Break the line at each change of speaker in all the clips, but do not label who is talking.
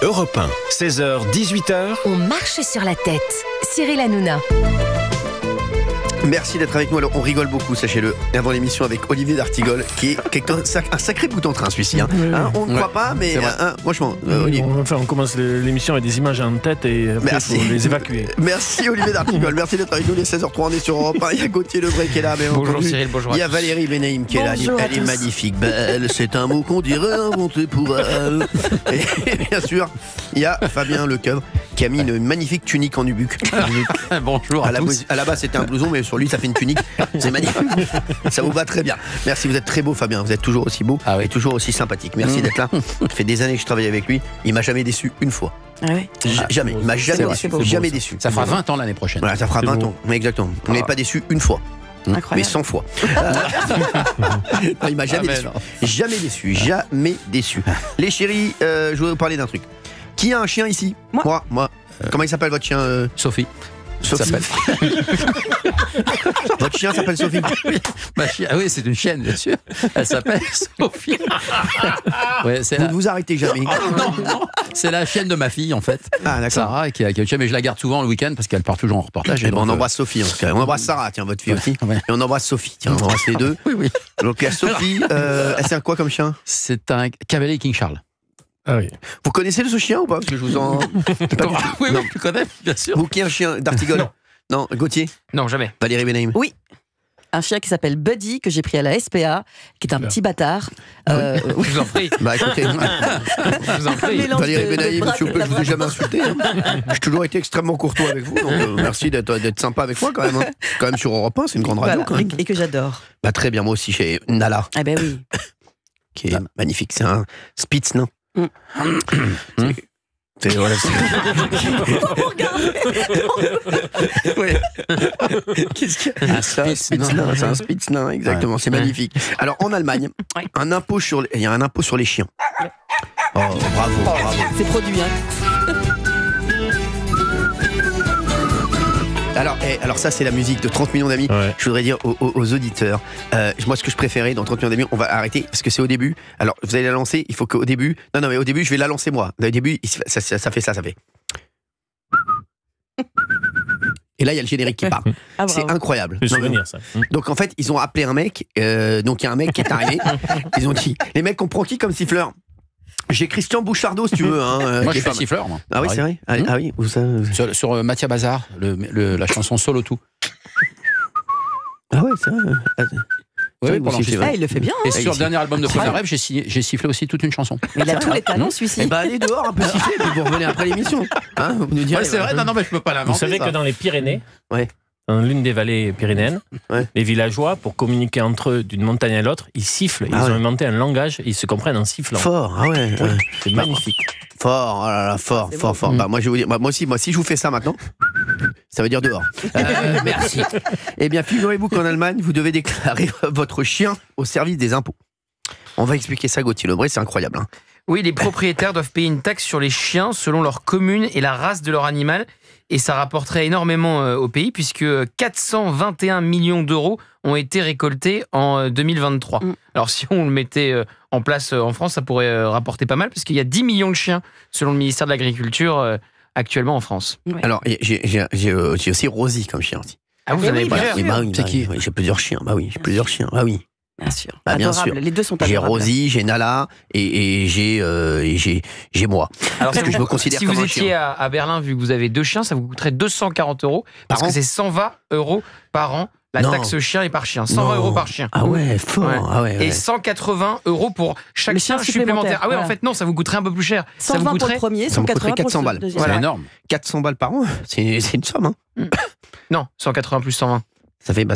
Europe 1, 16h-18h.
On marche sur la tête. Cyril Hanouna.
Merci d'être avec nous. Alors, on rigole beaucoup, sachez-le, avant l'émission avec Olivier d'Artigol, qui est un sacré bout en train, celui-ci. Hein. On ne croit pas, mais franchement, Olivier.
On commence l'émission avec des images en tête et après, il faut les évacuer.
Merci Olivier d'Artigol. Merci d'être avec nous. Les 16h03, on est sur Europe 1. Il y a Gauthier Lebray qui est là. Mais
bonjour Cyril, bonjour.
Il y a Valérie Benaïm qui est là. Elle est magnifique. Belle, c'est un mot qu'on dirait inventé pour elle. Et bien sûr, il y a Fabien Lecoeuvre qui a mis une magnifique tunique en nubuck.
Bonjour à tous.
À la base, c'était un blouson, mais sur lui, ça fait une tunique. C'est magnifique. Ça vous va très bien. Merci, vous êtes très beau, Fabien. Vous êtes toujours aussi beau et toujours aussi sympathique. Merci d'être là. Ça fait des années que je travaille avec lui. Il m'a jamais déçu une fois.
Ah ouais.
Jamais. Il m'a jamais déçu. Jamais déçu.
Ça fera 20 ans l'année prochaine.
Voilà, ça fera 20 ans. Oui, exactement. On n'est pas déçu une fois.
Incroyable.
Mais 100 fois. Non, il m'a jamais déçu. Jamais déçu. Jamais déçu. Les chéris, je voudrais vous parler d'un truc. Qui a un chien ici? Moi. Comment il s'appelle votre chien?
Sophie.
Sophie. Votre chien s'appelle Sophie?
Ah oui, c'est une chienne, bien sûr. Elle s'appelle Sophie. Ouais,
Vous ne vous arrêtez jamais.
Non, c'est la chienne de ma fille, en fait.
Ah, d'accord.
Sarah, qui a le chien, mais je la garde souvent le week-end parce qu'elle part toujours en reportage.
On embrasse Sophie, en tout cas. On embrasse Sarah, tiens, votre fille aussi.
Ouais.
Et on embrasse Sophie, tiens, on embrasse les deux.
Oui.
Donc, la Sophie, elle c'est un quoi comme chien?
C'est un cavalier King Charles.
Ah oui.
Vous connaissez ce chien ou pas? Parce que je vous en.
Oui, tu connais, bien sûr.
Vous qui est un chien d'Artigol? Non, Gauthier?
Non, jamais.
Valérie Benaïm?
Oui. Un chien qui s'appelle Buddy, que j'ai pris à la SPA, qui est un petit bâtard.
Je vous en prie.
Bah écoutez,
Je vous en prie.
Valérie Benaïm, s'il vous plaît, je vous ai jamais insulté. Hein. J'ai toujours été extrêmement courtois avec vous, donc merci d'être sympa avec moi quand même. Hein. Quand même sur Europe 1, c'est une grande radio quand même.
Et que j'adore.
Bah très bien, moi aussi chez Nala,
Ah ben oui.
qui est magnifique. C'est un Spitz, non? Voilà, ouais. Qu'est-ce qu'il y a? C'est un Spitz nain, exactement. C'est magnifique. Alors en Allemagne, il y a un impôt sur les chiens. Oh, bravo.
C'est produit, hein.
Alors ça c'est la musique de 30 millions d'amis.
Ouais. Je
voudrais dire aux auditeurs, moi ce que je préférais dans 30 millions d'amis, on va arrêter parce que c'est au début. Alors vous allez la lancer, il faut qu'au début, non mais au début je vais la lancer moi. Au début ça fait ça fait. Et là il y a le générique qui part. C'est incroyable.
Le souvenir, ça.
Donc en fait ils ont appelé un mec, donc il y a un mec qui est arrivé. Ils ont dit, les mecs comprend qui comme siffleur? J'ai Christian Bouchardot si tu veux.
Moi je suis siffleur, moi.
Ah oui c'est vrai. Ah oui, où ça?
Sur Mathia Bazar, la chanson Solo Tout.
Ah ouais c'est vrai.
Oui, pendant que
il le fait bien.
Et
Hein.
sur le dernier album de Premier Rêve, j'ai sifflé aussi toute une chanson.
Mais il a tous les talents, celui-ci.
Eh ben allez dehors un peu siffler, puis vous revenez après l'émission. Hein, vous nous direz.
Ouais, c'est vrai, non mais je peux pas l'inventer.
Vous savez
ça.
que dans les Pyrénées,
Ouais.
dans l'une des vallées pyrénéennes,
Ouais.
les villageois, pour communiquer entre eux d'une montagne à l'autre, ils sifflent. Ils ont inventé un langage et ils se comprennent en sifflant.
Fort, ah ouais.
C'est magnifique.
Fort, oh là là, fort. Bah, moi je vais vous dire, moi si je vous fais ça maintenant, ça veut dire dehors. Merci. Eh bien, figurez-vous qu'en Allemagne, vous devez déclarer votre chien au service des impôts. On va expliquer ça, Gauthier Lebray, c'est incroyable. Hein.
Oui, les propriétaires doivent payer une taxe sur les chiens selon leur commune et la race de leur animal. Et ça rapporterait énormément au pays puisque 421 millions d'euros ont été récoltés en 2023. Alors si on le mettait en place en France, ça pourrait rapporter pas mal parce qu'il y a 10 millions de chiens selon le ministère de l'Agriculture actuellement en France.
Ouais.
Alors, j'ai aussi Rosie comme chien aussi.
Ah, vous en avez
oui,
plusieurs?
Oui, bah oui,
C'est qui?
oui, j'ai plusieurs chiens. Bah oui, j'ai plusieurs chiens. Bah oui.
Bien sûr.
Bah, bien
Adorable.
sûr.
Les deux sont
J'ai
adorables.
Rosie, j'ai Nala et j'ai moi.
Alors,
Parce que je me considère
si
comme
vous
un
étiez
chien.
à Berlin, vu que vous avez deux chiens, ça vous coûterait 240 euros parce
Par
que
an
c'est 120 euros par an. La
Non.
taxe chien et par chien. 120 euros par chien.
Ah ouais, fort.
Ouais.
Ah ouais,
Et 180 euros pour chaque
Le
chien
chien
supplémentaire. Ah ouais,
voilà.
en fait, non, ça vous coûterait un peu plus cher. Ça vous
120 pour
coûterait
le premier,
ça me coûterait
180 pour
400
le
balles.
deuxième.
C'est
Voilà.
énorme.
400 balles par an, c'est une somme. Hein.
Non, 180 plus 120.
Ça fait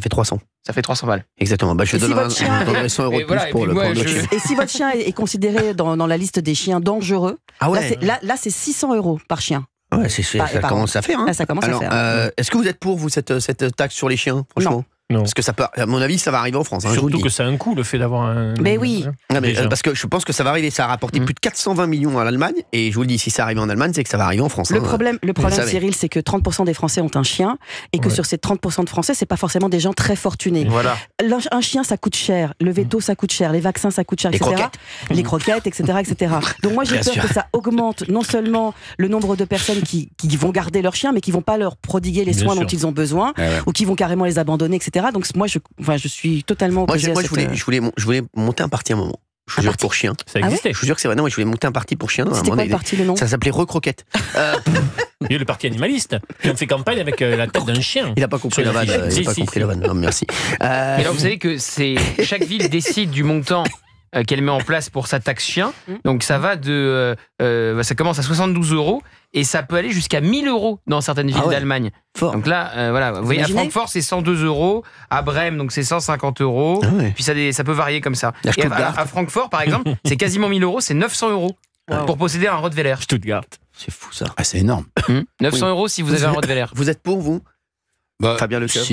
300.
Ça fait 300 balles.
Exactement. Bah, je
Et si
donnerai
votre chien-
je donnerai 100 euros
Et
de
voilà,
plus
et
pour
puis
le
moi,
prendre le chien.
Et si votre chien est considéré dans la liste des chiens dangereux,
Ah ouais.
là c'est 600 euros par chien.
Ouais,
Par-
ça
par
commence à faire. Hein.
Là, ça commence
Alors,
à faire.
est-ce que vous êtes pour, vous, cette taxe sur les chiens, franchement?
Non.
Parce que ça peut, à mon avis, ça va arriver en France. Hein, je vous le
Surtout
dis.
que ça a un coût, le fait d'avoir un.
Mais oui.
Non, mais,
Déjà.
parce que je pense que ça va arriver. Ça a rapporté plus de 420 millions à l'Allemagne. Et je vous le dis, si ça arrive en Allemagne, c'est que ça va arriver en France.
Le
hein.
problème,
savez.
Cyril, c'est que 30% des Français ont un chien et que
Ouais.
sur ces 30% de Français, c'est pas forcément des gens très fortunés.
Voilà.
Un chien, ça coûte cher. Le veto, ça coûte cher. Les vaccins, ça coûte cher,
Les
etc.
croquettes.
Les croquettes, etc., etc. Donc moi, j'ai
Bien
peur
sûr.
que ça augmente non seulement le nombre de personnes qui vont garder leur chien, mais qui vont pas leur prodiguer les
Bien
soins
sûr.
dont ils ont besoin, ou qui vont carrément les abandonner, etc. Donc moi, je suis totalement
Moi,
opposée à cette,
je voulais monter un parti à un moment. Je vous
Un
jure,
parti
pour chien.
Ça
Ah ouais
existait.
Je vous jure que c'est vrai. Non, moi, je voulais monter un parti pour chien. à un
C'était
moment
quoi le
donné.
parti, le nom
Ça s'appelait Recroquette.
Il y a le parti animaliste qui ont fait campagne avec la tête d'un chien.
Il n'a pas compris
Sur
la
les
vanne.
affiches.
Il n'a pas
Si,
compris
si.
la vanne. Non, merci.
Et alors, vous savez que chaque ville décide du montant qu'elle met en place pour sa taxe chien. Donc ça va ça commence à 72 € et ça peut aller jusqu'à 1000 € dans certaines villes
ouais.
d'Allemagne.
Fort.
Donc là, voilà, vous voyez, à
imaginez
Francfort c'est 102 €, à Brême donc c'est 150 €.
Ah ouais.
Puis ça peut varier comme ça.
À
Et
Stuttgart.
à Francfort par exemple, c'est quasiment 1000 €, c'est 900 € pour posséder un Rottweiler.
Stuttgart.
C'est fou ça.
Ah, c'est énorme.
900 € si vous avez un Rottweiler.
Vous êtes pour vous
Bah,
Fabien Lecoeuvre.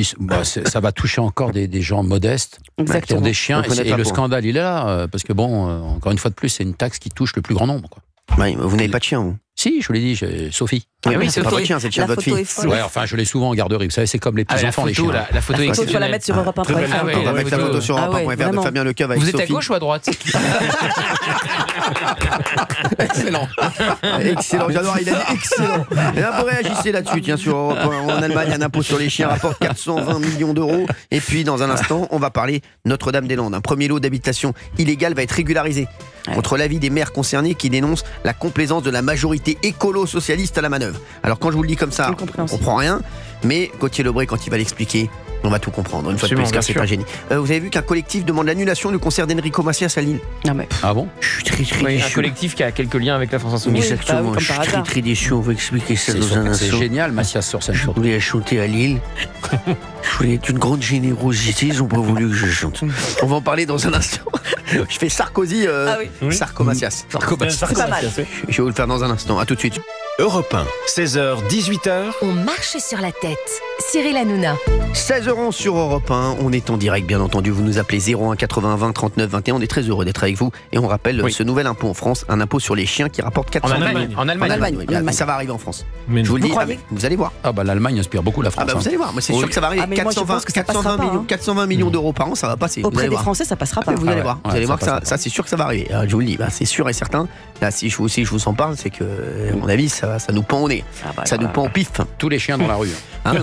ça va toucher encore des gens modestes qui ont
Exactement.
des chiens.
On connaît
Et
pas
le
pour.
scandale, il est là. Parce que encore une fois de plus, c'est une taxe qui touche le plus grand nombre. Quoi.
Ouais, vous n'avez pas de chien, vous.
Si, je vous l'ai dit, Sophie.
Ah oui,
mais
c'est
pas
auto-
votre chien, c'est le chien
La
de votre
photo
fille.
est folle.
Ouais, enfin, je l'ai souvent en garderie. Vous savez, c'est comme les
Ah, la
petits-enfants, les
photo,
chiens.
la photo est
Il faut la
exceptionnelle.
mettre sur Europe 1.
Très belle
Ah ouais,
On va
ouais,
mettre la photo sur
Ah
Europe
ouais,
1.fr de
vraiment.
Fabien Lecoeuvre avec
Vous êtes à
Sophie.
gauche ou à droite?
Excellent. Excellent, j'adore, il a dit excellent. Et là, vous réagissez là-dessus, tiens, sur Europe 1. En Allemagne, un impôt sur les chiens rapporte 420 millions d'euros. Et puis, dans un instant, on va parler Notre-Dame-des-Landes. Un premier lot d'habitation illégale va être régularisé. Contre l'avis des maires concernés qui dénoncent la complaisance de la majorité écolo-socialiste à la manœuvre. Alors, quand je vous le dis comme ça, on
Incompréhensible.
comprend rien. Mais Gauthier Lebray, quand il va l'expliquer, on va tout comprendre. Une fois de
Absolument,
plus, car
bien
c'est
sûr.
un génie. Vous avez vu qu'un collectif demande l'annulation du concert d'Enrico Macias à Lille.
Ah, mais
Ah bon?
Je suis très
Oui, un
déçu.
collectif qui a quelques liens avec la France Insoumise.
Oui.
Exactement,
bah oui, comme
je suis
par hasard.
très déçu. On va expliquer ça dans un
C'est
instant.
génial, Mathias sur scène.
Je
surtout.
voulais chanter à Lille. Je voulais être une grande générosité. Ils n'ont pas voulu que je chante. On va en parler dans un instant. Je fais Sarkozy,
oui.
Sarko-Macias.
C'est pas mal.
Je vais vous le faire dans un instant. À tout de suite.
Europe 1, 16h, 18h.
On marche sur la tête. Cyril Hanouna.
16h sur Europe 1. On est en direct, bien entendu. Vous nous appelez 01 80 20 39 21. On est très heureux d'être avec vous. Et on rappelle
Oui.
ce nouvel impôt en France, un impôt sur les chiens qui rapporte 400
En Allemagne.
millions.
En
En
Allemagne.
Allemagne, oui.
En Allemagne.
Ça va arriver en France.
Mais
Je vous le dis.
croyez
Vous allez voir.
Ah bah l'Allemagne inspire beaucoup la France.
Ah bah vous
hein.
allez voir. Moi, c'est
Oui.
sûr que ça va arriver.
Ah, mais moi, je pense que ça passera pas,
millions,
hein.
420 millions d'euros par an, ça va passer. Vous
Auprès
allez
des
voir.
Français, ça passera pas.
Vous allez
ouais.
voir,
Ouais,
vous allez
ça
voir que
passera
ça c'est sûr que ça va arriver. Je vous le dis, c'est sûr et certain. Là, si je vous en parle, c'est que, à mon avis, ça nous pend au nez.
Ah bah,
Ça nous pend au pif.
Tous les chiens dans la rue.
Hein.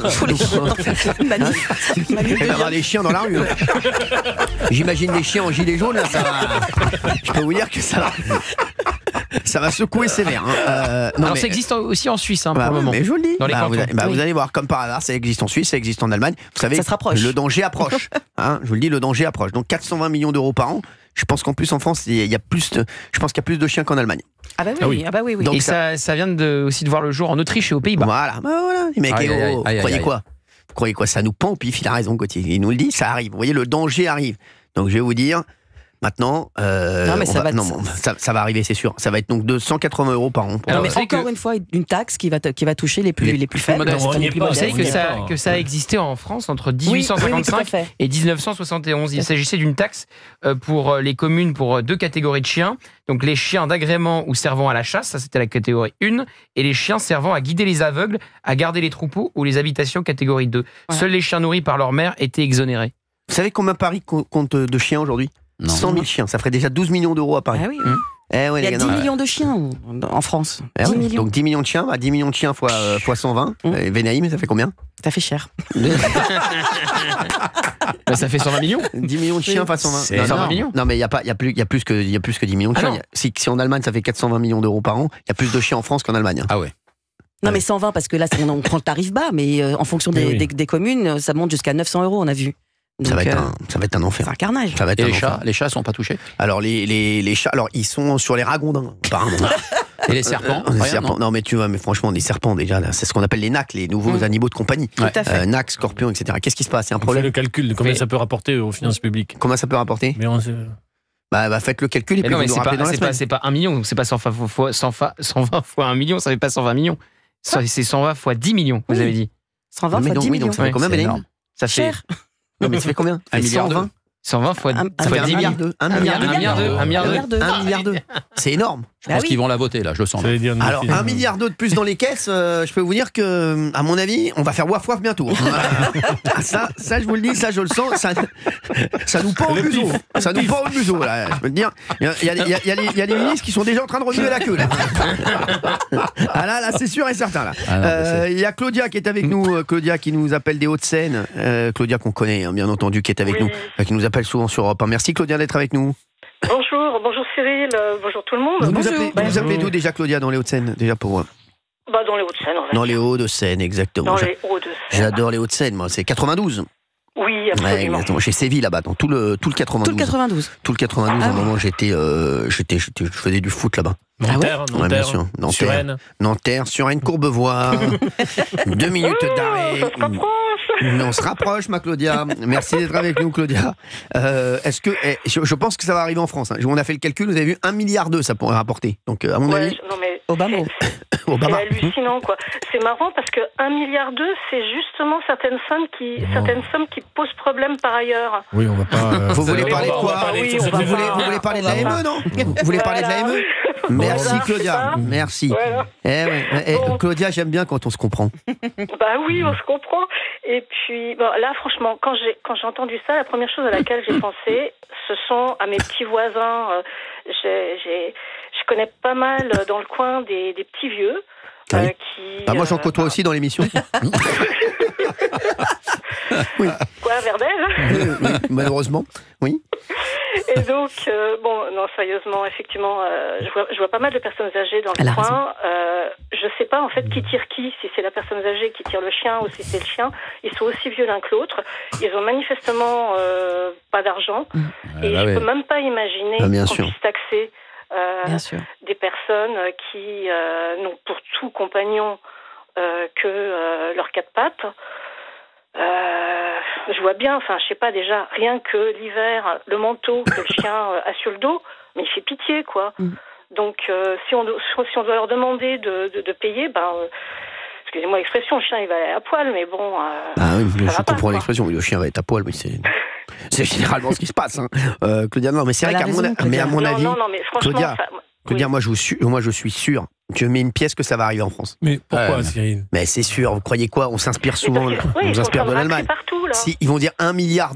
Manif.
Il va y avoir des chiens dans la rue. hein. J'imagine les chiens en gilet jaune, là, ça va. Je peux vous dire que ça va secouer sévère. hein. Non,
Alors
mais-
ça existe aussi en Suisse pour
Bah
le
ouais,
moment.
mais je vous le dis.
Dans les
Bah, vous,
cantons.
allez,
Oui.
vous allez voir, comme par hasard, ça existe en Suisse, ça existe en Allemagne. Vous savez,
Ça se rapproche.
le danger approche. Hein, je vous le dis, le danger approche. Donc 420 millions d'euros par an. Je pense qu'en plus en France, il y a plus je pense qu'il y a plus de chiens qu'en Allemagne.
Ah bah
Ah
oui,
oui.
ah bah oui, oui.
Donc
Et ça vient aussi de voir le jour en Autriche et aux Pays-Bas.
Voilà. Bah voilà. Les mecs,
Aïe,
eh,
aïe, aïe,
vous
aïe,
croyez
aïe.
quoi Vous croyez quoi Ça nous pend au pif. Il a raison, Gauthier. Il nous le dit, ça arrive. Vous voyez, le danger arrive. Donc je vais vous dire. Maintenant,
Non, mais ça va
ça va arriver, c'est sûr. Ça va être donc de 180 € par an. Pour
Alors,
Non, mais
vous savez
encore
que-
une fois, une taxe qui va toucher les plus faibles.
modestes.
On y est
les plus
pas,
Vous
modestes.
savez
on y est pas.
que ça a existé en France entre
Oui, oui, tout à
1855
fait.
et 1971. Il s'agissait d'une taxe pour les communes pour deux catégories de chiens. Donc les chiens d'agrément ou servant à la chasse, ça c'était la catégorie 1, et les chiens servant à guider les aveugles, à garder les troupeaux ou les habitations catégorie 2.
Voilà.
Seuls les chiens nourris par leur mère étaient exonérés.
Vous savez combien Paris compte de chiens aujourd'hui
Non.
100 000 chiens. Ça ferait déjà 12 millions d'euros à Paris.
Ah oui.
Eh ouais,
Il y
les
a
gars,
10
non,
millions de chiens en France.
Eh
10
ouais.
millions.
Donc 10 millions de chiens, 10 millions de chiens fois 120. Venaïm, ça fait combien
Ça fait cher.
Bah, ça fait 120 millions.
10 millions de chiens fois 120.
C'est
Non,
120
non,
millions.
non, mais il y a plus que 10 millions de
Ah
chiens.
non.
Si en Allemagne ça fait 420 millions d'euros par an, il y a plus de chiens en France qu'en Allemagne. hein.
Ah ouais.
Non, mais 120, parce que là, on prend le tarif bas, mais en fonction
Oui, oui.
des communes, ça monte jusqu'à 900 €, on a vu.
Ça va
Donc,
être un enfer.
c'est un carnage.
Ça va être
Et
un
les
enfer.
chats sont pas touchés.
Alors les chats, alors ils sont sur les ragondins, apparemment.
Et les serpents
Les
rien,
serpents.
non
Non mais tu vois, mais franchement des serpents déjà, là, c'est ce qu'on appelle les NAC, les nouveaux animaux de compagnie.
Tout à fait.
NAC, scorpions, etc. Qu'est-ce qui se passe? C'est un
On fait
problème.
le calcul de combien
Mais-
ça peut rapporter aux finances publiques.
Comment ça peut rapporter?
Mais on
Bah faites le calcul et
Mais
puis
non,
vous
mais
nous
c'est
rappelez dans la semaine.
pas 1 million, c'est pas 120 fois 1 million, ça fait pas 120 millions. C'est 120 fois 10 millions, vous
Oui.
avez dit.
120
Mais
fois
non,
10
oui,
millions.
donc ça fait
Ouais,
combien,
c'est
Venaïm?
énorme.
Ça fait
Cher.
Non, mais ça fait combien?
1 milliard
120.
120 fois,
Ça fait
10
1
000.
milliard 2. 1 milliard 2.
1 milliard 2. 1 milliard 2.
1 milliard 2. C'est énorme.
Je pense qu'ils vont la voter, là, je le sens.
Ça veut dire
Alors, 1 milliard de plus dans les caisses, je peux vous dire que, à mon avis, on va faire waf waf bientôt. ça, je vous le dis, ça, je le sens. Ça nous pend au museau. Ça nous pend au museau, là. Je peux te dire. Il y a les ministres qui sont déjà en train de remuer la queue, là. Ah là, c'est sûr et certain, là.
Ah non,
Il y a Claudia qui est avec nous. Claudia qui nous appelle des Hauts-de-Seine. Claudia qu'on connaît, hein, bien entendu, qui est avec nous. Qui nous appelle souvent sur Europe 1. Merci, Claudia, d'être avec nous.
Bonjour Cyril, bonjour tout le monde.
Vous nous appelez d'où déjà, Claudia, dans les Hauts-de-Seine, déjà pour...
Dans les Hauts-de-Seine, en fait.
Dans les Hauts-de-Seine, exactement.
Dans les Hauts-de-Seine.
J'adore les Hauts-de-Seine, moi. C'est 92.
Oui,
Ouais,
absolument.
exactement. J'ai sévi là-bas, dans tout le 92.
Tout le 92.
Tout le 92, à un moment, je faisais du foot là-bas.
Nanterre,
Ouais, bien sûr.
Suresnes.
Nanterre, Suresnes, Courbevoie. 2 minutes d'arrêt.
Ça se rapproche.
Mais on se rapproche, ma Claudia. Merci d'être avec nous, Claudia. Est-ce que je pense que ça va arriver en France. Hein. On a fait le calcul, vous avez vu 1 milliard ça pourrait rapporter. Donc, à mon avis,
Non, mais
Obama.
Obama.
c'est hallucinant, quoi. C'est marrant parce que 1 milliard, c'est justement certaines sommes qui posent problème par ailleurs.
Oui, on va pas.
Vous voulez parler de
on va
quoi
parler de
Oui,
ça,
on va
c'est
Vous
pas-
voulez parler de l'AME, non Vous voulez parler de l'AME Merci,
Voilà,
Claudia.
c'est ça.
Merci.
Voilà. Bon.
Claudia, j'aime bien quand on se comprend.
Bah oui, on se comprend. Et puis, bon, là, franchement, quand j'ai entendu ça, la première chose à laquelle j'ai pensé, ce sont à mes petits voisins. Je connais pas mal dans le coin des petits vieux.
Oui.
Qui,
Bah, moi, j'en côtoie aussi dans l'émission.
Quoi, Verdel?
Oui, malheureusement. Oui.
Et donc, non, sérieusement, effectivement, je vois pas mal de personnes âgées dans
Elle
le
a
coin. Je sais pas, en fait, qui tire qui, si c'est la personne âgée qui tire le chien ou si c'est le chien. Ils sont aussi vieux l'un que l'autre. Ils ont manifestement pas d'argent. Et je peux même pas imaginer
bien
qu'on
sûr.
puisse taxer
Bien sûr.
des personnes qui n'ont pour tout compagnon que leurs 4 pattes. Je vois bien, enfin, je sais pas, déjà, rien que l'hiver, le manteau que le chien a sur le dos, mais il fait pitié, quoi. Donc, si on doit leur demander de payer, excusez-moi l'expression, le chien, il va aller à poil, mais bon...
Ah oui,
ça
je
va pas,
comprends
quoi.
l'expression. Le chien va être à poil, mais c'est généralement ce qui se passe. Hein. Claudia, non, mais c'est
Elle
vrai
a
qu'à
raison,
mais à mon
non,
avis,
non, mais franchement...
Claudia,
oui.
moi, je suis sûr. Je mets une pièce que ça va arriver en France.
Mais pourquoi,
Ouais.
Cyril?
Mais c'est sûr, vous croyez quoi? On s'inspire souvent,
Mais parce que,
on
ils
s'inspire
sont
de
en train
l'Allemagne.
partout, là.
Si ils vont dire 1 milliard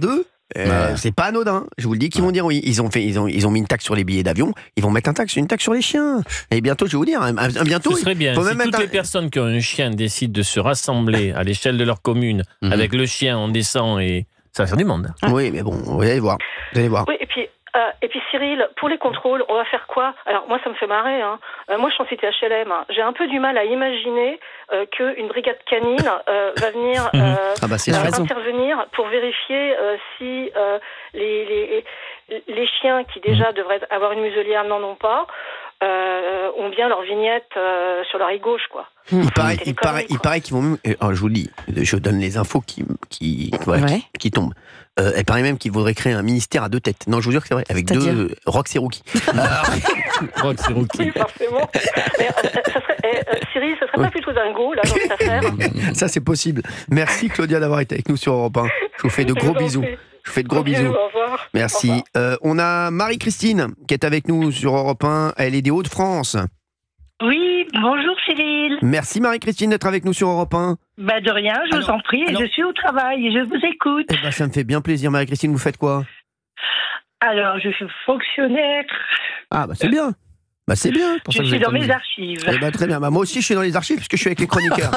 c'est pas anodin. Je vous le dis qu'ils vont dire oui. Ils ont mis une taxe sur les billets d'avion. Ils vont mettre une taxe sur les chiens. Et bientôt, je vais vous dire, bientôt.
Ce serait bien
faut
si
même
toutes
mettre
les personnes qui ont un chien décident de se rassembler à l'échelle de leur commune avec le chien, on descend et ça va faire du monde.
Oui, mais bon, vous allez voir. Vous allez voir.
Oui, et puis Cyril, pour les contrôles, on va faire quoi? Alors moi, ça me fait marrer. Hein. Moi, je suis en cité HLM. Hein. J'ai un peu du mal à imaginer qu'une brigade canine va venir
Ah bah c'est sûr.
intervenir pour vérifier si les chiens qui déjà devraient avoir une muselière n'en ont pas, ont bien leur vignette sur leur œil gauche, quoi.
Il
C'est des conneries, quoi.
paraît qu'ils vont même. Alors, je vous le dis, je donne les infos qui tombent. Il paraît même qu'ils voudraient créer un ministère à 2 têtes. Non, je vous jure que c'est vrai, avec
C'est-à-dire
2 Rox et Rookie.
Rox et Rookie.
Oui, forcément. Mais, Cyril, ce serait pas plutôt dingo, là, dans cette affaire?
Ça, c'est possible. Merci, Claudia, d'avoir été avec nous sur Europe 1. Je vous fais de gros
Je vous en
bisous.
prie.
Je vous fais de gros bisous.
Au revoir.
Merci.
Au revoir.
On a Marie-Christine qui est avec nous sur Europe 1. Elle est des Hauts-de-France.
Oui, bonjour Cyril.
Merci Marie-Christine d'être avec nous sur Europe 1.
Bah de rien, je vous en prie,
alors-
je suis au travail et je vous écoute.
Eh ben, ça me fait bien plaisir. Marie-Christine, vous faites quoi?
Alors, je suis fonctionnaire,
Ah, bah c'est bien. Bah c'est bien. Pour
je
ça que vous
suis
êtes
dans
comme
mes
nous.
archives.
Eh ben, très bien. Bah, moi aussi, je suis dans les archives puisque je suis avec les chroniqueurs.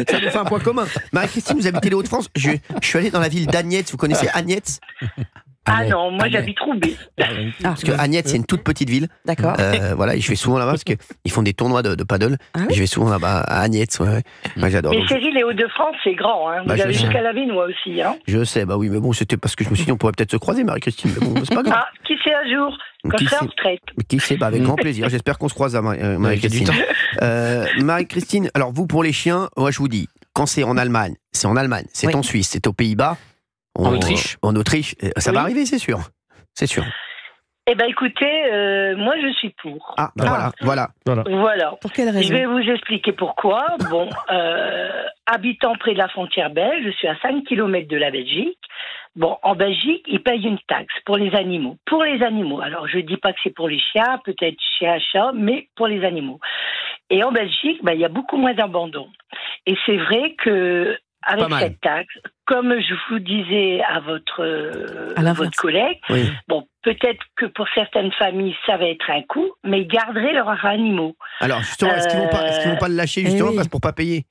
Ça nous fait un point commun. Marie-Christine, vous habitez les Hauts-de-France. Je suis allé dans la ville d'Agnetz. Vous connaissez Agnetz?
Ah non, moi j'habite Roubaix.
Parce que Agnetz, c'est une toute petite ville.
D'accord.
Voilà, et je vais souvent là-bas parce qu'ils font des tournois de paddle.
Ah oui
Et je vais souvent là-bas à Agnetz. Ouais. Moi, j'adore.
Mais
Donc,
Cyril, les Hauts-de-France, c'est grand, hein.
Bah,
Vous
je
avez
sais.
jusqu'à la Vinois aussi, hein.
je sais, bah oui, mais bon, c'était parce que je me suis dit on pourrait peut-être se croiser, Marie-Christine. Mais bon, c'est pas grave.
Ah, qui sait un jour, quand
Qui
je serai en
sait
retraite.
Qui sait, bah avec grand plaisir. J'espère qu'on se croise à Marie-Christine. Marie-Christine, alors vous pour les chiens, moi je vous dis, quand c'est en Allemagne, c'est en Allemagne, c'est
Oui.
en Suisse, c'est aux Pays-Bas.
En Autriche.
En Autriche, ça va
Oui.
arriver, c'est sûr. C'est sûr.
Eh ben écoutez, moi je suis pour.
Ah, bah voilà.
Voilà.
Pour quelle
Je
raison?
vais vous expliquer pourquoi. Bon, habitant près de la frontière belge, je suis à 5 km de la Belgique. Bon, en Belgique, ils payent une taxe pour les animaux. Pour les animaux. Alors, je dis pas que c'est pour les chiens, peut-être chien, chat, mais pour les animaux. Et en Belgique, il y a beaucoup moins d'abandon. Et c'est vrai que avec cette taxe, comme je vous disais à votre collègue, bon, peut-être que pour certaines familles, ça va être un coût, mais ils garderaient leurs animaux.
Alors, justement, est-ce qu'ils vont pas le lâcher, justement, pour pas payer?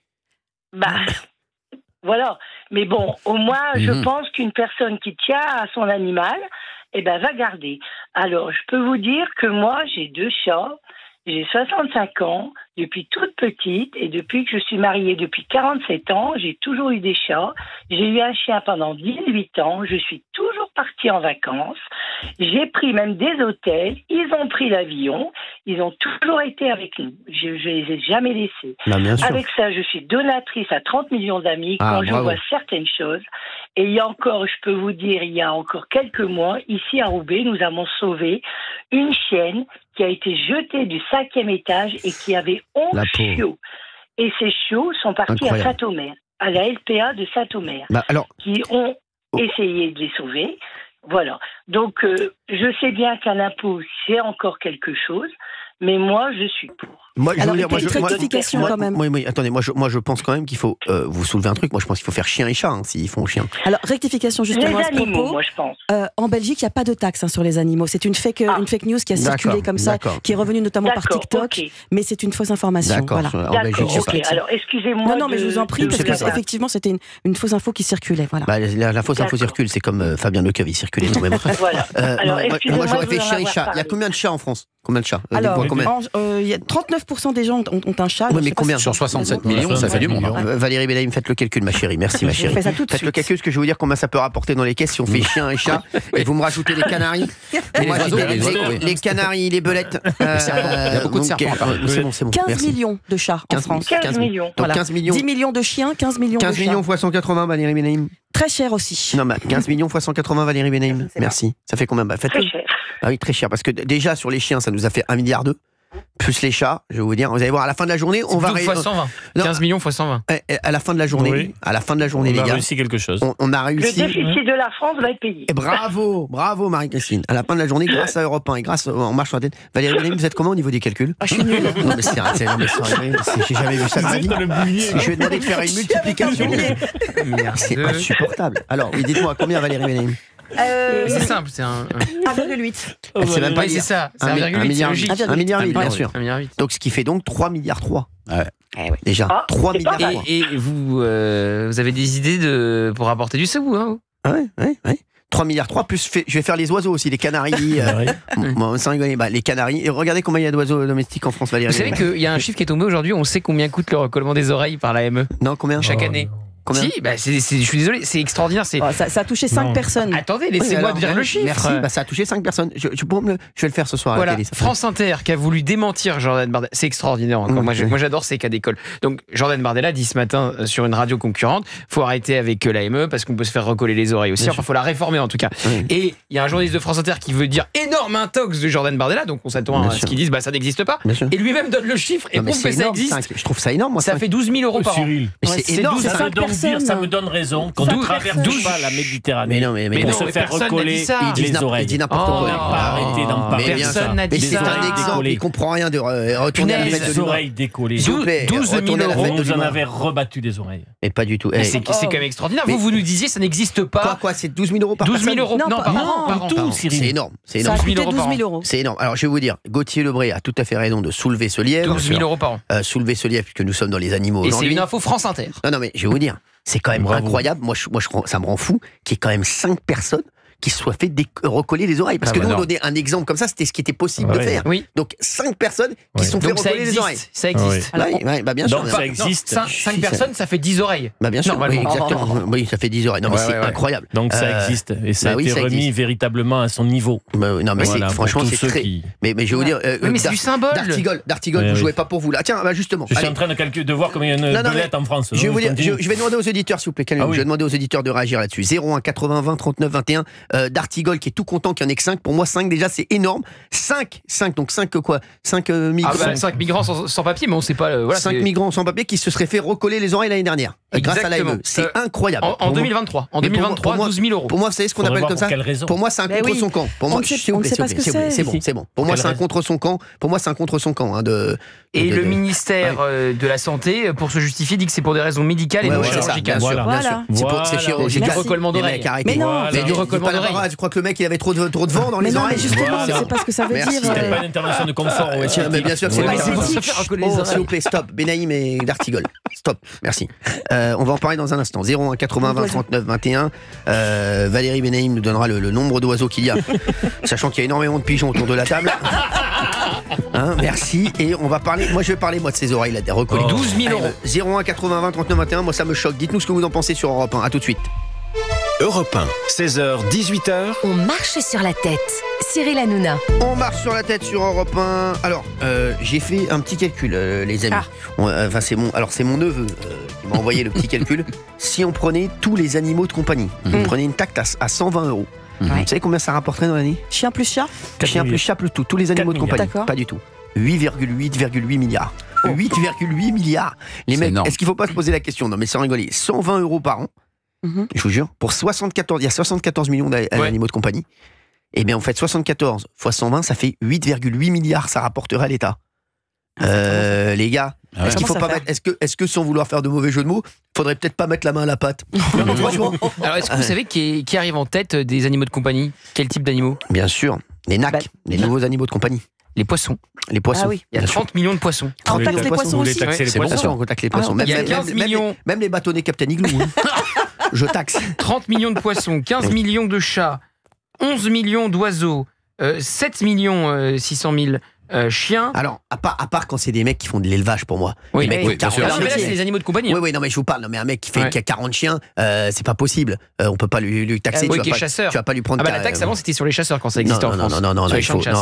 Voilà. Mais bon, au moins, je pense qu'une personne qui tient à son animal, va garder. Alors, je peux vous dire que moi, j'ai 2 chats. J'ai 65 ans, depuis toute petite, et depuis que je suis mariée depuis 47 ans, j'ai toujours eu des chats. J'ai eu un chien pendant 18 ans, je suis toujours partie en vacances. J'ai pris même des hôtels, ils ont pris l'avion, ils ont toujours été avec nous. Je les ai jamais laissés. Avec ça, je suis donatrice à 30 millions d'amis quand je vois certaines choses. Et il y a encore, je peux vous dire, il y a encore quelques mois, ici à Roubaix, nous avons sauvé une chienne qui a été jetée du 5e étage et qui avait 11 chiots. Et ces chiots sont partis à Saint-Omer, à la LPA de Saint-Omer, qui ont essayé de les sauver. Voilà. Donc, je sais bien qu'un impôt, c'est encore quelque chose, mais moi, je suis pour.
Rectification quand même.
Oui, attendez, moi je pense quand même qu'il faut vous soulever un truc. Moi je pense qu'il faut faire chien et chat s'ils font chien.
Alors rectification justement à ce propos.
Moi, je pense.
En Belgique, il n'y a pas de taxe sur les animaux. C'est une fake news qui a circulé comme ça, qui est revenue notamment par TikTok, mais c'est une fausse information.
D'accord.
Voilà.
En Belgique,
Alors excusez-moi.
Non, mais je vous en prie parce que effectivement c'était une fausse info qui circulait. Voilà.
La fausse info circule, c'est comme Fabien Lecoeuf, il circulait tout même.
Voilà. Alors
moi j'aurais fait chien et chat. Il y a combien de chats en France? Combien de chats?
Alors, il y a 39% des gens ont un chat.
Oui, mais combien?
Sur 67 millions, ça fait du monde.
Valérie Bellaïm, faites le calcul, ma chérie. Merci, ma chérie. Faites le calcul, ce que je vais vous dire, combien ça peut rapporter dans les caisses si on fait chien et chat. Et vous me rajoutez les canaris. Les canaris, les belettes.
Il y a beaucoup de serpents.
C'est bon.
15 millions de chats en France.
15 millions.
Donc 15 millions.
10 millions de chiens, 15 millions de chats.
15 millions fois 180, Valérie Bellaïm.
Très cher aussi.
Non, mais 15 millions fois 180, Valérie Bellaïm. Merci. Ça fait combien? Faites-le.
Très cher.
Ah oui, très cher. Parce que déjà, sur les chiens, ça nous a fait 1,2 milliard. Plus les chats, je vais vous dire. Vous allez voir, à la fin de la journée, on va...
fois 120. 15 millions fois 120.
À la fin de la journée, les gars.
On a réussi quelque chose.
On a réussi.
Le déficit de la France va être payé.
Et bravo Marie-Christine. À la fin de la journée, grâce à Europe 1 et grâce en marche sur la tête. Valérie Bellaïm, vous êtes comment au niveau des calculs?
Je suis nulle.
Non, mais j'ai jamais vu ça de ma vie. Je vais demander de faire une multiplication. C'est insupportable. Alors, dites-moi, combien Valérie Bellaïm?
C'est simple, c'est
1,8.
C'est même pas
c'est ça, c'est
1,8 milliard,
1,8,
milliard, bien sûr.
1,8 milliard.
Donc ce qui fait donc 3,3 milliards. Déjà, 3
c'est pas
milliards.
mal.
Et vous avez des idées pour apporter du sabou, hein?
Ouais. 3 milliards, plus je vais faire les oiseaux aussi, les canaris. Sans rigoler, les canaris. Et regardez combien il y a d'oiseaux domestiques en France, Valérie.
Vous savez qu'il y a un chiffre qui est tombé aujourd'hui, on sait combien coûte le recollement des oreilles par l'AME.
Non, combien?
Chaque année.
Combien?
Si, je suis désolé, c'est extraordinaire.
Ça a touché 5 personnes.
Attendez, laissez-moi dire le chiffre.
Merci, ça a touché 5 personnes. Je vais le faire ce soir à la télé.
France Inter qui a voulu démentir Jordan Bardella. C'est extraordinaire encore. Moi j'adore ces cas d'école. Donc Jordan Bardella dit ce matin sur une radio concurrente, faut arrêter avec l'AME parce qu'on peut se faire recoller les oreilles aussi. Enfin, faut la réformer en tout cas. Et il y a un journaliste de France Inter qui veut dire énorme intox de Jordan Bardella, donc on s'attend à ce qu'ils disent ça n'existe pas. Et lui-même donne le chiffre et prouve que ça existe.
Je trouve ça énorme. Moi,
ça fait 12 000 euros par an.
C'est énorme.
Ça me donne raison qu'on ne traverse pas la Méditerranée pour se faire recoller les oreilles.
Il dit n'importe quoi.
On n'a pas arrêté d'en parler.
Personne n'a dit
ça. C'est un exemple, il comprend rien de retourner à la fête de
les oreilles décollées.
12 000 euros,
vous en avez rebattu des oreilles.
Mais pas du tout.
C'est quand même extraordinaire. Vous nous disiez ça n'existe pas.
Quoi, c'est 12 000 euros par personne?
12 000 euros par an.
Tout, Cyril.
C'est énorme.
Ça a coûté 12 000 euros.
C'est énorme. Alors je vais vous dire, Gauthier Lebré a tout à fait raison de soulever ce lièvre.
12 000 euros par an.
Soulever ce lièvre puisque nous sommes dans les animaux
Et c'est
aujourd'hui.
une info France Inter.
Non, mais je vais vous dire, c'est quand même incroyable. Moi, ça me rend fou qu'il y ait quand même 5 personnes qui se soient fait recoller les oreilles. Parce que nous, on donnait un exemple comme ça, c'était ce qui était possible de faire.
Oui.
Donc 5 personnes qui se sont fait recoller les oreilles.
Ça existe.
Bien sûr.
Donc ça existe.
5 personnes, ça fait 10 oreilles.
Bien sûr, oui, exactement. Oui, ça fait 10 oreilles. Non, mais c'est incroyable.
Donc ça existe. Et ça a été remis véritablement à son niveau.
Non, mais franchement, c'est très... Mais je vais vous dire...
mais c'est du symbole.
D'Artigol, vous jouez pas pour vous là. Tiens, justement.
Je suis en train de voir combien il y a une belette en France.
Je vais vous dire, je vais demander aux auditeurs, s'il vous plaît, je vais demander aux auditeurs de réagir là-dessus. 01 80 20 39 21. d'Artigol qui est tout content qu'il y en ait que 5. Pour moi, 5 déjà, c'est énorme. 5, donc 5 quoi 5 migrants.
5 migrants sans papier, mais on sait pas. Voilà,
5 migrants sans papier qui se seraient fait recoller les oreilles l'année dernière. Grâce à l'AME. C'est incroyable.
En 2023. En 2023, 12 000 euros.
Pour moi, vous savez ce qu'on appelle comme ça? Pour moi, c'est un contre son camp. Pour moi, c'est bon. Pour moi, c'est un contre son camp. Pour moi, c'est un contre son camp.
Et le ministère de la Santé, pour se justifier, dit que c'est pour des raisons médicales et non chirurgicales.
Bien sûr. C'est chirurgical.
Du recollement d'oreilles.
Mais non,
mais du recollement d'oreilles. Je crois que le mec, il avait trop de vent dans les oreilles.
Mais justement, c'est pas ce que ça veut dire.
C'était pas une intervention de confort.
Mais bien sûr, c'est pas
esthétique.
S'il vous plaît, stop. Benaïm et d'Artigol. Stop. Merci. On va en parler dans un instant. 01 80 20 39 21. Valérie Benaïm nous donnera le nombre d'oiseaux qu'il y a, sachant qu'il y a énormément de pigeons autour de la table. Merci. Et on va parler. Moi, je vais parler de ces oreilles là, des recollées.
12 000 euros.
01 80 20 39 21. Moi, ça me choque. Dites-nous ce que vous en pensez sur Europe 1. À tout de suite.
Europe 1, 16h, 18h.
On marche sur la tête. Cyril Hanouna.
On marche sur la tête sur Europe 1. Alors, j'ai fait un petit calcul, les amis. C'est mon neveu qui m'a envoyé le petit calcul. Si on prenait tous les animaux de compagnie, on prenait une taxe à 120 €. Vous savez combien ça rapporterait dans l'année?
Chien plus chat?
Chien plus chat plus tout. Tous les animaux de compagnie.
D'accord.
Pas du tout. 8,8 milliards. 8,8 milliards. Les mecs, est-ce qu'il ne faut pas se poser la question? Non, mais sans rigoler. 120 € par an. Je vous jure, pour 74, il y a 74 millions d'animaux de compagnie. Eh bien, en fait, 74 fois 120, ça fait 8,8 milliards, ça rapporterait à l'État. Les gars, est-ce qu'il faut pas mettre, est-ce que sans vouloir faire de mauvais jeux de mots, faudrait peut-être pas mettre la main à la pâte? Franchement.
Alors, est-ce que vous savez qui arrive en tête des animaux de compagnie? Quel type d'animaux?
Bien sûr, les NAC, les nouveaux animaux de compagnie.
Les poissons.
Les poissons.
Ah oui.
Il y a 30 millions de poissons.
On taxe les poissons aussi.
Bien sûr, on taxe les poissons.
Il y a 15 millions.
Même les bâtonnets Captain Igloo. Je taxe.
30 millions de poissons, 15 millions de chats, 11 millions d'oiseaux, 7 millions 600 000 chiens.
Alors, à part quand c'est des mecs qui font de l'élevage pour moi.
Oui,
les mecs
bien sûr. Mais là, c'est les animaux de compagnie.
Oui, non, mais je vous parle. Non, mais un mec qui a 40 chiens, c'est pas possible. On peut pas lui taxer.
Qui est chasseur.
Tu vas pas lui prendre.
La taxe avant, c'était sur les chasseurs quand ça existait en France.
Non,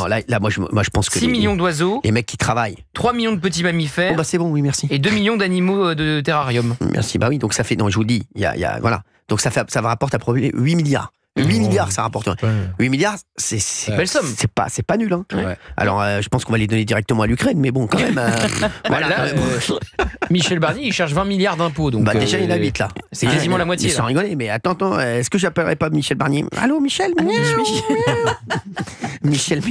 là, moi, je pense que
6 millions d'oiseaux.
Les mecs qui travaillent.
3 millions de petits mammifères.
Bah, c'est bon, oui, merci.
Et 2 millions d'animaux de terrarium.
Merci, bah oui, donc ça fait. Non, je vous le dis, voilà. Donc ça va rapporter à peu près 8 milliards. 8 milliards, ça rapporte. 8 milliards, c'est
belle somme.
C'est pas nul. Hein. Alors, je pense qu'on va les donner directement à l'Ukraine, mais bon, quand même.
Michel Barnier, il cherche 20 milliards d'impôts. Donc,
déjà, il habite là.
C'est quasiment la moitié.
Sans rigoler, mais attends, est-ce que j'appellerais pas Michel Barnier? Allô, Michel? Michel.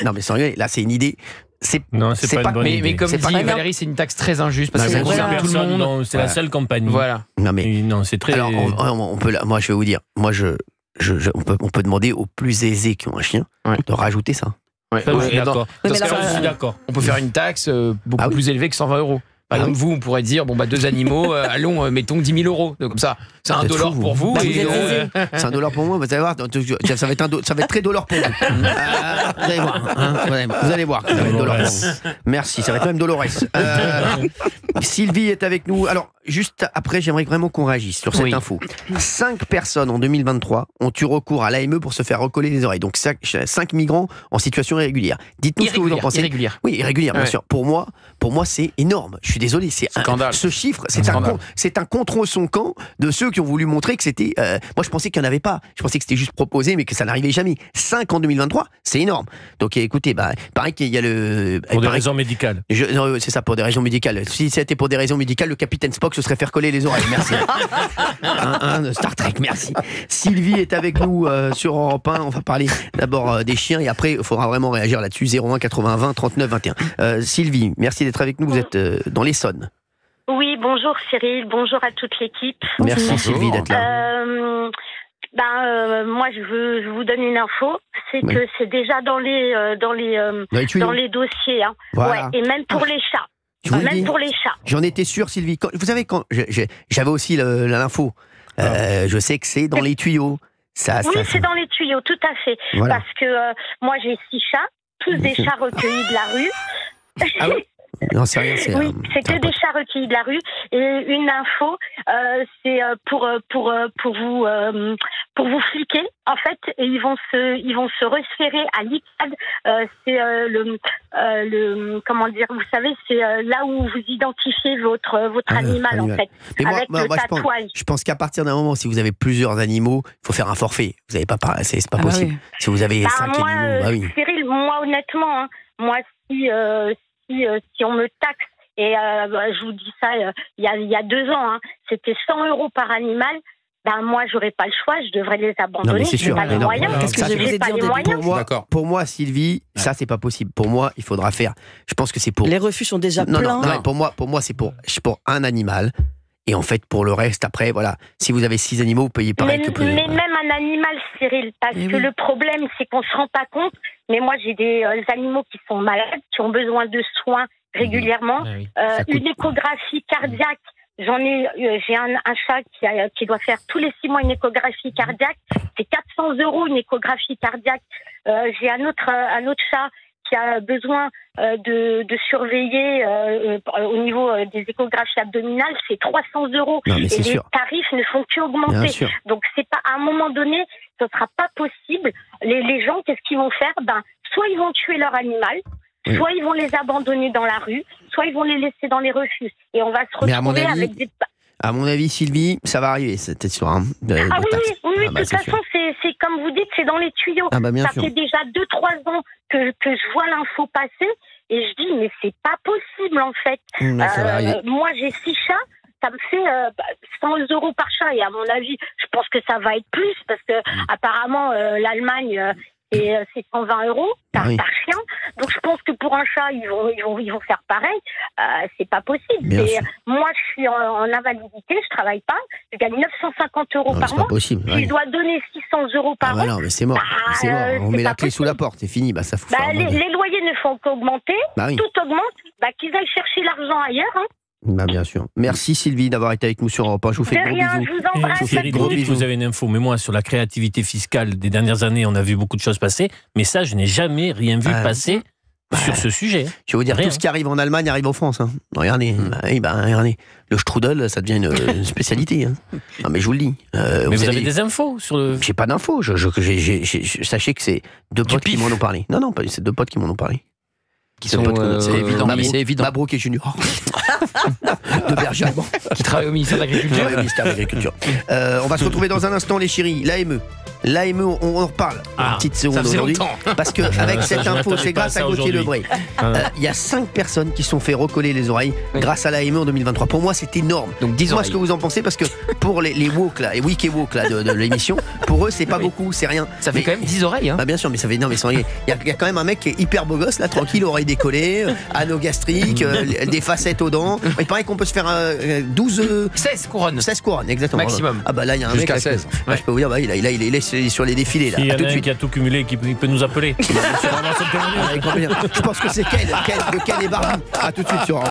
Non, mais sans rigoler, là, c'est une idée. C'est pas une bonne idée.
Mais comme dit Valérie, c'est une taxe très injuste parce que ça concerne tout le monde.
C'est la seule compagnie.
Voilà.
Non, c'est très.
Alors, on peut. Moi, je vais vous dire. On peut demander aux plus aisés qui ont un chien de rajouter ça.
Je suis d'accord.
On peut faire une taxe beaucoup plus élevée que 120 €. Par exemple, vous, on pourrait dire, deux animaux, allons, mettons 10 000 €. Donc, comme ça, c'est $1 pour vous.
C'est $1 pour moi, vous allez voir, ça va être très dollar pour vous. Vous allez voir, ça va être dollar pour vous. Merci, ça va être même Dolores. Sylvie est avec nous. Alors, juste après, j'aimerais vraiment qu'on réagisse sur cette info. 5 personnes en 2023 ont eu recours à l'AME pour se faire recoller les oreilles. Donc, 5 migrants en situation irrégulière. Dites-nous ce que vous en pensez. Oui, irrégulière, bien sûr. Pour moi, c'est énorme. Je suis désolé, ce chiffre, c'est un contre son camp de ceux qui ont voulu montrer que c'était. Moi, je pensais qu'il n'y en avait pas. Je pensais que c'était juste proposé, mais que ça n'arrivait jamais. 5 en 2023, c'est énorme. Donc, écoutez, pareil qu'il y a le.
Pour des raisons médicales.
Non, c'est ça, pour des raisons médicales. Si c'était pour des raisons médicales, le capitaine Spock se serait fait recoller les oreilles. Merci. Star Trek, merci. Sylvie est avec nous sur Europe 1. On va parler d'abord des chiens et après, il faudra vraiment réagir là-dessus. 01 80 20 39 21. Sylvie, merci d'être avec nous. Vous êtes dans l'Essonne.
Oui, bonjour Cyril, bonjour à toute l'équipe.
Merci Sylvie d'être là.
Moi, je vous donne une info, c'est que c'est déjà dans les dossiers, hein.
Voilà.
Et même pour les chats. Pour les chats.
J'en étais sûr, Sylvie. Vous savez, quand j'avais aussi l'info, je sais que c'est dans les tuyaux. C'est
dans les tuyaux, tout à fait. Voilà. Parce que moi, j'ai 6 chats, tous des chats recueillis de la rue.
Ah ouais. Non, c'est rien.
Oui, c'est que des chats recueillis de la rue. Et une info, c'est pour vous fliquer, en fait, et ils vont se référer à l'ICAD. C'est comment dire, vous savez, c'est là où vous identifiez votre animal, en fait,
mais
avec le tatouage.
Je pense qu'à partir d'un moment, si vous avez plusieurs animaux, il faut faire un forfait. Vous n'avez pas, c'est pas possible.
Oui.
Si vous avez 5 animaux, oui.
Cyril, moi honnêtement, hein, moi si on me taxe, et je vous dis ça, il y a 2 ans, hein, c'était 100 € par animal. Moi, j'aurais pas le choix, je devrais les abandonner.
Non, mais c'est sûr.
Pas les moyens.
Qu'est-ce que je vais vous dire
pour moi, Sylvie, ça c'est pas possible. Pour moi, il faudra faire. Je pense que c'est pour.
Les refuges sont déjà pleins.
Non, pour moi, c'est pour un animal. Et en fait, pour le reste, après, voilà. Si vous avez 6 animaux, vous payez pareil que plus.
Mais même un animal, Cyril, parce que le problème, c'est qu'on se rend pas compte. Mais moi, j'ai des animaux qui sont malades, qui ont besoin de soins régulièrement. Une échographie cardiaque. J'ai un chat qui doit faire tous les 6 mois une échographie cardiaque. C'est 400 € une échographie cardiaque. J'ai un autre chat qui a besoin de surveiller au niveau des échographies abdominales. C'est 300 €. Et les tarifs ne font qu'augmenter. Donc c'est pas, à un moment donné, ce sera pas possible. Les gens, qu'est-ce qu'ils vont faire? Soit ils vont tuer leur animal, soit ils vont les abandonner dans la rue, soit ils vont les laisser dans les refuges. Et on va se retrouver avec des...
À mon avis, Sylvie, ça va arriver, cette histoire. Hein,
oui, de toute façon, c'est comme vous dites, c'est dans les tuyaux. Ça fait déjà 2-3 ans que je vois l'info passer, et je dis, mais c'est pas possible, en fait. Moi, j'ai 6 chats. Ça me fait 100 € par chat, et à mon avis, je pense que ça va être plus, parce que apparemment l'Allemagne... c'est 120 € par chien. Donc je pense que pour un chat, ils vont faire pareil. C'est pas possible. Moi, je suis en invalidité, je travaille pas. Je gagne 950 € par mois.
Possible.
Si je dois donner 600 € par mois.
Non, mais c'est mort. C'est mort. On met la clé sous la porte, c'est fini. Ça faut
les loyers ne font qu'augmenter. Tout augmente. Qu'ils aillent chercher l'argent ailleurs. Hein.
Bien sûr. Merci Sylvie d'avoir été avec nous sur Europe 1. Je vous fais de gros bisous.
Je vous embrasse.
Gros bisous. Vous avez une info, mais moi sur la créativité fiscale des dernières années, on a vu beaucoup de choses passer, mais ça, je n'ai jamais rien vu passer sur ce sujet.
Je vais vous dire, tout ce qui arrive en Allemagne arrive en France. Hein. Regardez, regardez, le strudel, ça devient une spécialité. Hein. Non, mais je vous le dis.
Mais vous avez des infos sur le...
J'ai pas d'infos. Sachez que c'est 2 potes qui m'en ont parlé. Non, c'est 2 potes qui m'en ont parlé.
C'est évident.
C'est évident. Mabrouk et Junior. De berger allemand.
Qui travaille au ministère de l'Agriculture.
Oui, au ministère de l'Agriculture. On va se retrouver dans un instant, les chéris. L'AME, on en reparle. Une petite seconde aujourd'hui. Parce qu'avec cette info, c'est grâce à Gauthier Lebray. Il y a 5 personnes qui se sont fait recoller les oreilles grâce à l'AME en 2023. Pour moi, c'est énorme. Donc, dites-moi ce que vous en pensez, parce que pour les woke, là, les week et woke là, de l'émission, pour eux, c'est pas beaucoup, c'est rien.
Ça fait quand même 10 oreilles. Hein.
Bien sûr, mais ça fait. Non, mais il y a quand même un mec qui est hyper beau gosse, là, tranquille, oreille décollée, anneau gastrique, des facettes aux dents. Il paraît qu'on peut se faire
16 couronnes.
16 couronnes, exactement.
Maximum.
Là, il y a un mec.
Jusqu'à 16.
Je peux vous dire, il est sur les défilés. Là.
Il y en a un qui a tout cumulé, qui peut nous appeler.
Je pense que c'est Ken et Barbie. À tout de suite sur